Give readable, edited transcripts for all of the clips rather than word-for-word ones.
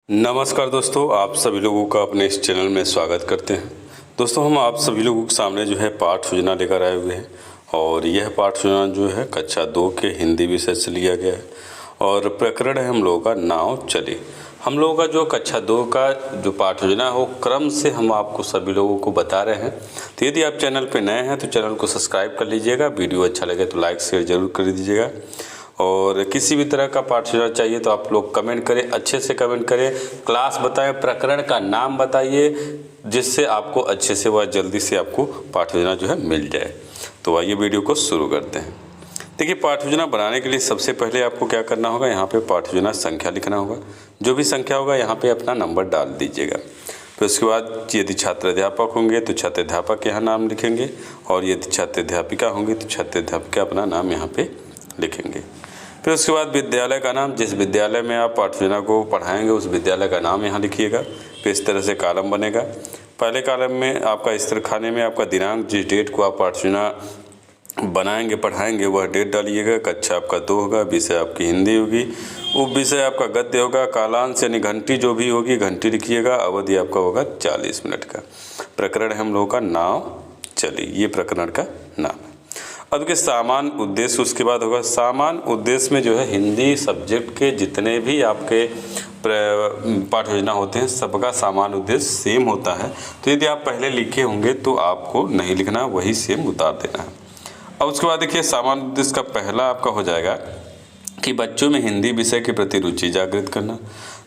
नमस्कार दोस्तों, आप सभी लोगों का अपने इस चैनल में स्वागत करते हैं। दोस्तों, हम आप सभी लोगों के सामने जो है पाठ योजना लेकर आए हुए हैं और यह पाठ योजना जो है कक्षा 2 के हिंदी विषय से लिया गया है और प्रकरण है हम लोगों का नाव चली। हम लोगों का जो कक्षा 2 का जो पाठ योजना है वो क्रम से हम आपको सभी लोगों को बता रहे हैं। तो यदि आप चैनल पर नए हैं तो चैनल को सब्सक्राइब कर लीजिएगा, वीडियो अच्छा लगे तो लाइक शेयर ज़रूर कर दीजिएगा और किसी भी तरह का पाठ योजना चाहिए तो आप लोग कमेंट करें, अच्छे से कमेंट करें, क्लास बताएं, प्रकरण का नाम बताइए, जिससे आपको अच्छे से व जल्दी से आपको पाठ योजना जो है मिल जाए। तो आइए वीडियो को शुरू करते हैं। देखिए, पाठ योजना बनाने के लिए सबसे पहले आपको क्या करना होगा, यहाँ पे पाठ योजना संख्या लिखना होगा। जो भी संख्या होगा यहाँ पे अपना नंबर डाल दीजिएगा। फिर उसके बाद यदि छात्र अध्यापक होंगे तो छात्र अध्यापक यहाँ नाम लिखेंगे और यदि छात्र अध्यापिका होंगी तो छात्र अध्यापिका अपना नाम यहाँ पे लिखेंगे। फिर उसके बाद विद्यालय का नाम, जिस विद्यालय में आप पाठ योजना को पढ़ाएंगे उस विद्यालय का नाम यहाँ लिखिएगा। फिर इस तरह से कॉलम बनेगा। पहले कॉलम में आपका स्तर खाने में आपका दिनांक, जिस डेट को आप पाठ योजना बनाएंगे पढ़ाएंगे वह डेट डालिएगा। कक्षा आपका 2 होगा, विषय आपकी हिंदी होगी, उप विषय आपका गद्य होगा, कालांश यानी घंटी जो भी होगी घंटी लिखिएगा। अवधि आपका होगा 40 मिनट का। प्रकरण है हम लोगों का नाव चली, ये प्रकरण का नाम है। अब के सामान्य उद्देश्य उसके बाद होगा। सामान्य उद्देश्य में जो है हिंदी सब्जेक्ट के जितने भी आपके पाठ योजना होते हैं सबका सामान्य उद्देश्य सेम होता है। तो यदि आप पहले लिखे होंगे तो आपको नहीं लिखना, वही सेम उतार देना है। अब उसके बाद देखिए, सामान्य उद्देश्य का पहला आपका हो जाएगा कि बच्चों में हिंदी विषय के प्रति रुचि जागृत करना।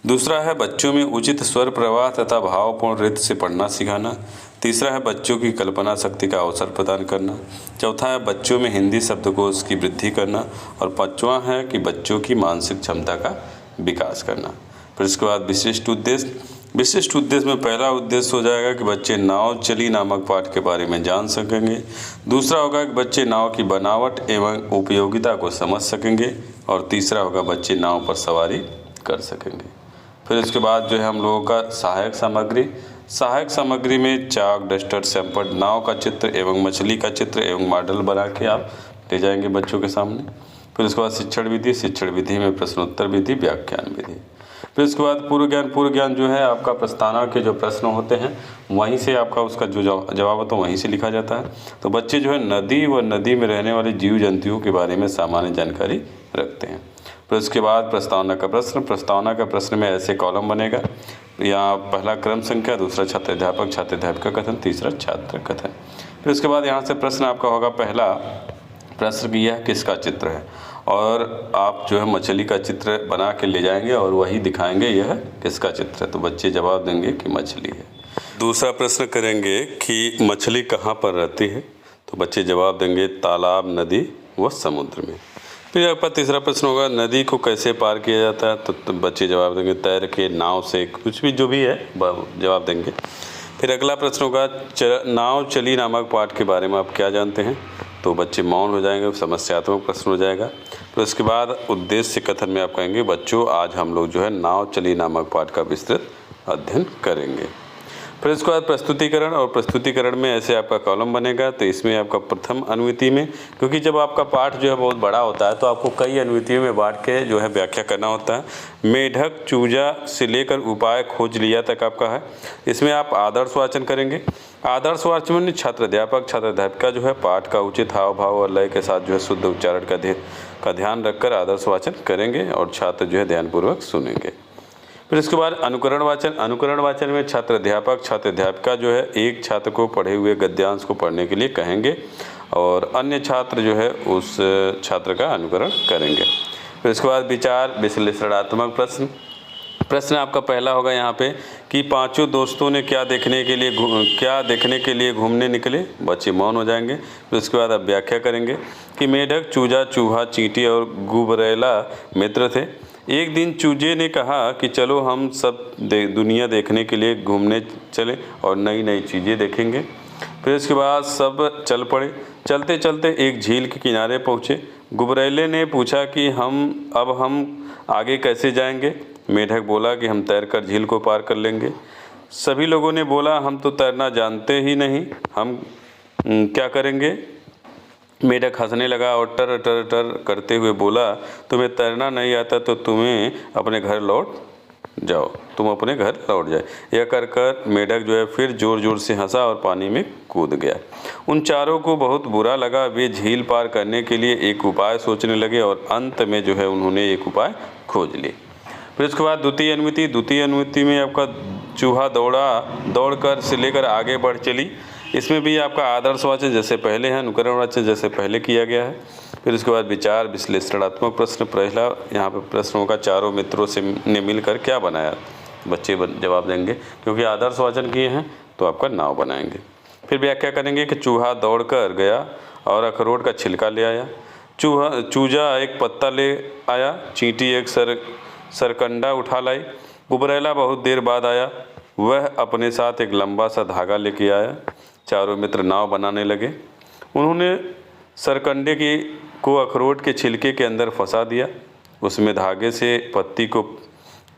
दूसरा है बच्चों में उचित स्वर प्रवाह तथा भावपूर्ण रीति से पढ़ना सिखाना। तीसरा है बच्चों की कल्पना शक्ति का अवसर प्रदान करना। चौथा है बच्चों में हिंदी शब्दकोश की वृद्धि करना और पांचवा है कि बच्चों की मानसिक क्षमता का विकास करना। फिर इसके बाद विशिष्ट उद्देश्य। विशिष्ट उद्देश्य में पहला उद्देश्य हो जाएगा कि बच्चे नाव चली नामक पाठ के बारे में जान सकेंगे। दूसरा होगा कि बच्चे नाव की बनावट एवं उपयोगिता को समझ सकेंगे और तीसरा होगा बच्चे नाव पर सवारी कर सकेंगे। फिर उसके बाद जो है हम लोगों का सहायक सामग्री। सहायक सामग्री में चाक, डस्टर, सैंपल, नाव का चित्र एवं मछली का चित्र एवं मॉडल बना के आप ले जाएंगे बच्चों के सामने। फिर उसके बाद शिक्षण विधि। शिक्षण विधि में प्रश्नोत्तर विधि, व्याख्यान विधि। फिर उसके बाद पूर्व ज्ञान। पूर्व ज्ञान जो है आपका प्रस्तावना के जो प्रश्न होते हैं वहीं से आपका उसका जो जवाब होता है वहीं से लिखा जाता है। तो बच्चे जो है नदी व नदी में रहने वाले जीव जंतुओं के बारे में सामान्य जानकारी रखते हैं। फिर उसके बाद प्रस्तावना का प्रश्न। प्रस्तावना का प्रश्न में ऐसे कॉलम बनेगा, यहाँ पहला क्रम संख्या, दूसरा छात्र अध्यापक छात्र अध्यापिका कथन, तीसरा छात्र कथन। फिर उसके बाद यहाँ से प्रश्न आपका होगा, पहला प्रश्न कि यह किसका चित्र है, और आप जो है मछली का चित्र बना के ले जाएंगे और वही दिखाएंगे यह किसका चित्र है। तो बच्चे जवाब देंगे कि मछली है। दूसरा प्रश्न करेंगे कि मछली कहाँ पर रहती है, तो बच्चे जवाब देंगे तालाब, नदी व समुद्र में। फिर आपका तीसरा प्रश्न होगा नदी को कैसे पार किया जाता है, तो बच्चे जवाब देंगे तैर के, नाव से, कुछ भी जो भी है जवाब देंगे। फिर अगला प्रश्न होगा नाव चली नामक पाठ के बारे में आप क्या जानते हैं, तो बच्चे मौन हो जाएंगे, समस्यात्मक प्रश्न हो जाएगा। फिर उसके बाद उद्देश्य कथन में आप कहेंगे बच्चों आज हम लोग जो है नाव चली नामक पाठ का विस्तृत अध्ययन करेंगे। फिर इसके बाद प्रस्तुतिकरण। और प्रस्तुतिकरण में ऐसे आपका कॉलम बनेगा। तो इसमें आपका प्रथम अनुवृत्ति में, क्योंकि जब आपका पाठ जो है बहुत बड़ा होता है तो आपको कई अनुवृत्तियों में बांट के जो है व्याख्या करना होता है। मेढक चूजा से लेकर उपाय खोज लिया तक आपका है। इसमें आप आदर्श वाचन करेंगे। आदर्श वाचन में छात्र अध्यापक छात्र अध्यापिका जो है पाठ का उचित हाव भाव और लय के साथ जो है शुद्ध उच्चारण का ध्यान रखकर आदर्श वाचन करेंगे और छात्र जो है ध्यानपूर्वक सुनेंगे। फिर इसके बाद अनुकरण वाचन। अनुकरण वाचन में छात्र अध्यापक छात्र अध्यापिका जो है एक छात्र को पढ़े हुए गद्यांश को पढ़ने के लिए कहेंगे और अन्य छात्र जो है उस छात्र का अनुकरण करेंगे। फिर इसके बाद विचार विश्लेषणात्मक प्रश्न। प्रश्न आपका पहला होगा यहाँ पे कि पांचों दोस्तों ने क्या देखने के लिए घूमने निकले, बच्चे मौन हो जाएंगे। फिर उसके बाद आप व्याख्या करेंगे कि मेढक चूजा चूहा चींटी और गुबरैला मित्र थे। एक दिन चूजे ने कहा कि चलो हम सब दुनिया देखने के लिए घूमने चले और नई नई चीज़ें देखेंगे। फिर इसके बाद सब चल पड़े। चलते चलते एक झील के किनारे पहुँचे। गुबरैले ने पूछा कि हम आगे कैसे जाएंगे। मेढक बोला कि हम तैरकर झील को पार कर लेंगे। सभी लोगों ने बोला हम तो तैरना जानते ही नहीं, हम क्या करेंगे। मेढक हंसने लगा और टर टर टर करते हुए बोला तुम्हें तैरना नहीं आता तो तुम्हें अपने घर लौट जाओ, तुम अपने घर लौट जाए। यह कर कर मेढक जो है फिर जोर जोर से हंसा और पानी में कूद गया। उन चारों को बहुत बुरा लगा। वे झील पार करने के लिए एक उपाय सोचने लगे और अंत में जो है उन्होंने एक उपाय खोज लिए। फिर उसके बाद द्वितीय अनुमति में आपका चूहा दौड़कर से लेकर आगे बढ़ चली। इसमें भी आपका आदर्श वाचन जैसे पहले है, अनुकरण वाचन जैसे पहले किया गया है। फिर उसके बाद विचार विश्लेषणात्मक प्रश्न। पहला यहाँ पे प्रश्न होगा, चारों मित्रों से ने मिलकर क्या बनाया। बच्चे जवाब देंगे, क्योंकि आदर्श वाचन किए हैं तो आपका नाव बनाएंगे। फिर व्याख्या करेंगे कि चूहा दौड़कर गया और अखरोट का छिलका ले आया। चूजा एक पत्ता ले आया। चींटी एक सरकंडा उठा लाई। गुबरैला बहुत देर बाद आया। वह अपने साथ एक लंबा सा धागा लेके आया। चारों मित्र नाव बनाने लगे। उन्होंने सरकंडे को अखरोट के छिलके के अंदर फंसा दिया। उसमें धागे से पत्ती को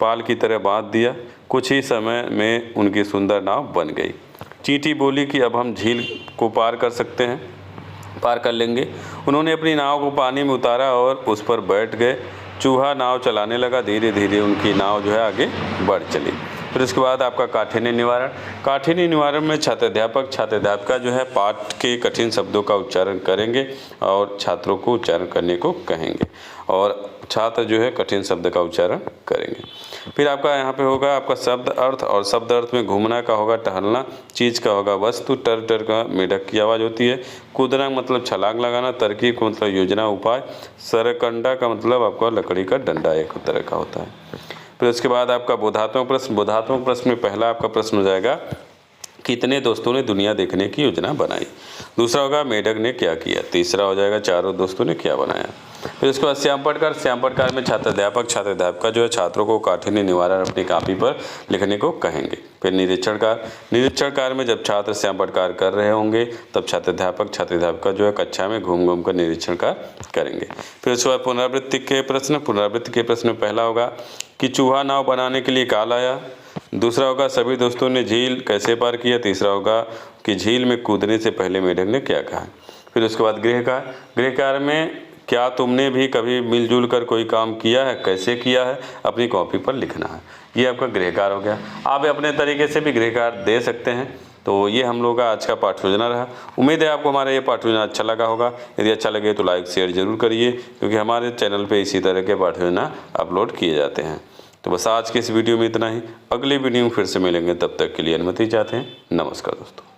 पाल की तरह बांध दिया। कुछ ही समय में उनकी सुंदर नाव बन गई। चींटी बोली कि अब हम झील को पार कर लेंगे। उन्होंने अपनी नाव को पानी में उतारा और उस पर बैठ गए। चूहा नाव चलाने लगा। धीरे धीरे उनकी नाव जो है आगे बढ़ चली। फिर उसके बाद आपका काठिन्य निवारण में छात्राध्यापिका जो है पाठ के कठिन शब्दों का उच्चारण करेंगे और छात्रों को उच्चारण करने को कहेंगे और छात्र जो है कठिन शब्द का उच्चारण करेंगे। फिर आपका यहाँ पे होगा आपका शब्द अर्थ, और शब्द अर्थ में घूमना का होगा टहलना, चीज़ का होगा वस्तु, टर का मेढक की आवाज़ होती है, कूदना मतलब छलांग लगाना, तरकीब का मतलब योजना उपाय, सरकंडा का मतलब आपका लकड़ी का डंडा एक तरह का होता है। फिर उसके बाद आपका बोधात्मक प्रश्न में पहला आपका प्रश्न हो जाएगा, कितने दोस्तों ने दुनिया देखने की योजना बनाई। दूसरा होगा मेढक ने क्या किया। तीसरा हो जाएगा चारों दोस्तों ने क्या बनाया। फिर उसके बाद श्याम पटकार में छात्राध्यापिका जो है छात्रों को काठिन्य निवारण अपनी कॉपी पर लिखने को कहेंगे। फिर निरीक्षण कार्य में जब छात्र श्याम पटकार कर रहे होंगे तब छात्राध्यापिका जो है कक्षा में घूम कर निरीक्षण कार्य करेंगे। फिर उसके बाद पुनरावृत्ति के प्रश्न में पहला होगा कि चूहा नाव बनाने के लिए काल आया। दूसरा होगा सभी दोस्तों ने झील कैसे पार किया। तीसरा होगा कि झील में कूदने से पहले मेढक ने क्या कहा। फिर उसके बाद गृह कार्य में क्या तुमने भी कभी मिलजुल कर कोई काम किया है, कैसे किया है, अपनी कॉपी पर लिखना है। ये आपका गृह कार्य हो गया। आप अपने तरीके से भी गृह कार्य दे सकते हैं। तो ये हम लोग का आज का पाठ योजना रहा। उम्मीद है आपको हमारा ये पाठ योजना अच्छा लगा होगा। यदि अच्छा लगे तो लाइक शेयर जरूर करिए, क्योंकि हमारे चैनल पे इसी तरह के पाठ योजना अपलोड किए जाते हैं। तो बस आज के इस वीडियो में इतना ही। अगली वीडियो में फिर से मिलेंगे, तब तक के लिए अनुमति चाहते हैं। नमस्कार दोस्तों।